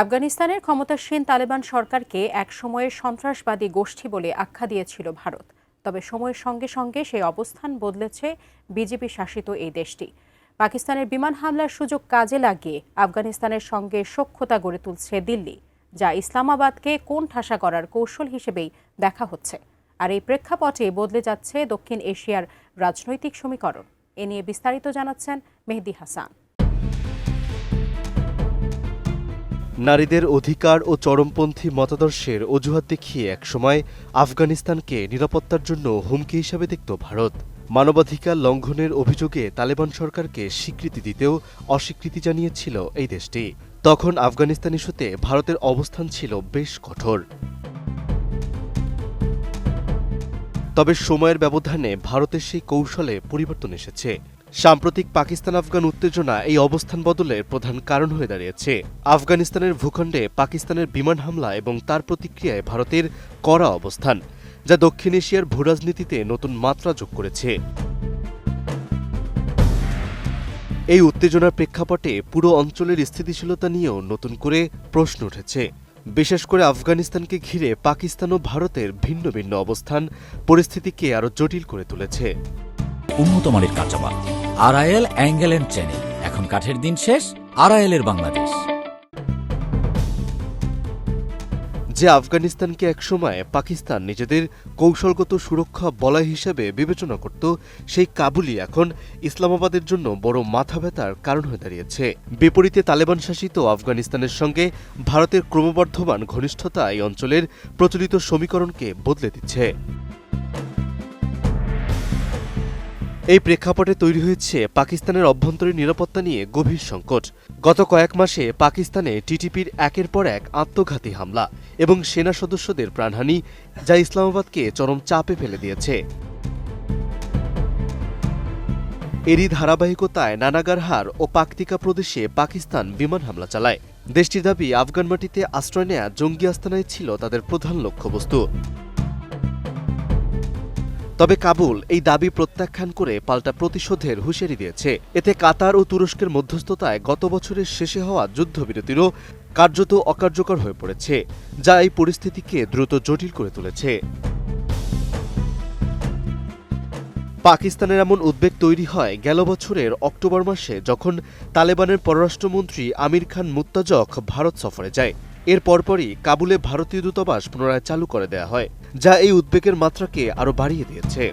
আফগানিস্তানের ক্ষমতাসীন তালেবান সরকারকে একসময়ের সন্ত্রাসবাদী গোষ্ঠী বলে আখ্যা দিয়েছিল ভারত। তবে সময়ের সঙ্গে সঙ্গে সেই অবস্থান বদলেছে বিজেপি শাসিত এই দেশটি। পাকিস্তানের বিমান হামলার সুযোগ কাজে লাগিয়ে আফগানিস্তানের সঙ্গে সখ্যতা গড়ে তুলছে দিল্লি, যা ইসলামাবাদকে কোণঠাসা করার কৌশল হিসেবেই দেখা হচ্ছে। আর এই প্রেক্ষাপটে বদলে যাচ্ছে দক্ষিণ এশিয়ার রাজনৈতিক সমীকরণ। এ নিয়ে বিস্তারিত জানাচ্ছেন মেহেদী হাসান। নারীদের অধিকার ও চরমপন্থী মতাদর্শের অজুহাত দেখিয়ে একসময় আফগানিস্তানকে নিরাপত্তার জন্য হুমকি হিসাবে দেখত ভারত। মানবাধিকার লঙ্ঘনের অভিযোগে তালেবান সরকারকে স্বীকৃতি দিতেও অস্বীকৃতি জানিয়েছিল এই দেশটি। তখন আফগানিস্তান ইস্যুতে ভারতের অবস্থান ছিল বেশ কঠোর। তবে সময়ের ব্যবধানে ভারতের সেই কৌশলে পরিবর্তন এসেছে। সাম্প্রতিক পাকিস্তান আফগান উত্তেজনা এই অবস্থান বদলের প্রধান কারণ হয়ে দাঁড়িয়েছে। আফগানিস্তানের ভূখণ্ডে পাকিস্তানের বিমান হামলা এবং তার প্রতিক্রিয়ায় ভারতের কড়া অবস্থান, যা দক্ষিণ এশিয়ার ভূরাজনীতিতে নতুন মাত্রা যোগ করেছে। এই উত্তেজনার প্রেক্ষাপটে পুরো অঞ্চলের স্থিতিশীলতা নিয়েও নতুন করে প্রশ্ন উঠেছে। বিশেষ করে আফগানিস্তানকে ঘিরে পাকিস্তান ও ভারতের ভিন্ন ভিন্ন অবস্থান পরিস্থিতিকে আরও জটিল করে তুলেছে। উন্নত মানের কাঁচামাল আরআইএল অ্যাঙ্গেল এন্ড চ্যানেল, এখন কাঠের দিন শেষ, আরআইএল এর বাংলাদেশ। যে আফগানিস্তানকে একসময় পাকিস্তান নিজেদের কৌশলগত সুরক্ষা বলয় হিসেবে বিবেচনা করত, সেই কাবুলই এখন ইসলামাবাদের জন্য বড় মাথা ব্যথার কারণ হয়ে দাঁড়িয়েছে। বিপরীতে তালেবান শাসিত আফগানিস্তানের সঙ্গে ভারতের ক্রমবর্ধমান ঘনিষ্ঠতা এই অঞ্চলের প্রচলিত সমীকরণকে বদলে দিচ্ছে। এই প্রেক্ষাপটে তৈরি হয়েছে পাকিস্তানের অভ্যন্তরীণ নিরাপত্তা নিয়ে গভীর সংকট। গত কয়েক মাসে পাকিস্তানে টিটিপির একের পর এক আত্মঘাতী হামলা এবং সেনা সদস্যদের প্রাণহানি, যা ইসলামাবাদকে চরম চাপে ফেলে দিয়েছে। এরই ধারাবাহিকতায় নানাগারহার ও পাকতিকা প্রদেশে পাকিস্তান বিমান হামলা চালায়। দেশটির দাবি, আফগান মাটিতে আশ্রয় নেয়া জঙ্গি আস্তানায় ছিল তাদের প্রধান লক্ষ্যবস্তু। তবে কাবুল এই দাবি প্রত্যাখ্যান করে পাল্টা প্রতিশোধের হুঁশিয়ারি দিয়েছে। এতে কাতার ও তুরস্কের মধ্যস্থতায় গত বছরের শেষে হওয়া যুদ্ধবিরতিরও কার্যত অকার্যকর হয়ে পড়েছে, যা এই পরিস্থিতিকে দ্রুত জটিল করে তুলেছে। পাকিস্তানের এমন উদ্বেগ তৈরি হয় গেল বছরের অক্টোবর মাসে, যখন তালেবানের পররাষ্ট্রমন্ত্রী আমির খান মুত্তাজক ভারত সফরে যায়। এর পরপরই কাবুলে ভারতীয় দূতাবাস পুনরায় চালু করে দেয়া হয়, যা এই উদ্বেগের মাত্রাকে আরও বাড়িয়ে দিয়েছে।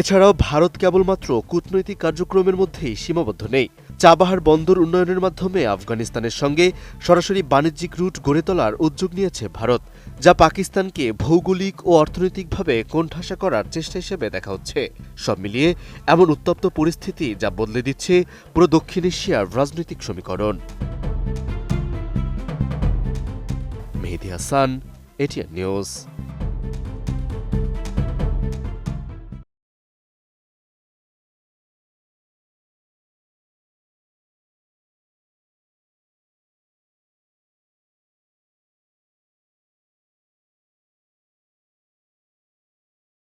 এছাড়াও ভারত কেবলমাত্র কূটনৈতিক কার্যক্রমের মধ্যেই সীমাবদ্ধ নেই। চাবাহার বন্দর উন্নয়নের মাধ্যমে আফগানিস্তানের সঙ্গে সরাসরি বাণিজ্যিক রুট গড়ে তোলার উদ্যোগ নিয়েছে ভারত, যা পাকিস্তানকে ভৌগোলিক ও অর্থনৈতিকভাবে কোণঠাসা করার চেষ্টা হিসেবে দেখা হচ্ছে। সব মিলিয়ে এমন উত্তপ্ত পরিস্থিতি যা বদলে দিচ্ছে পুরো দক্ষিণ এশিয়ার রাজনৈতিক সমীকরণ। মেহেদী হাসান, এটিএন নিউজ।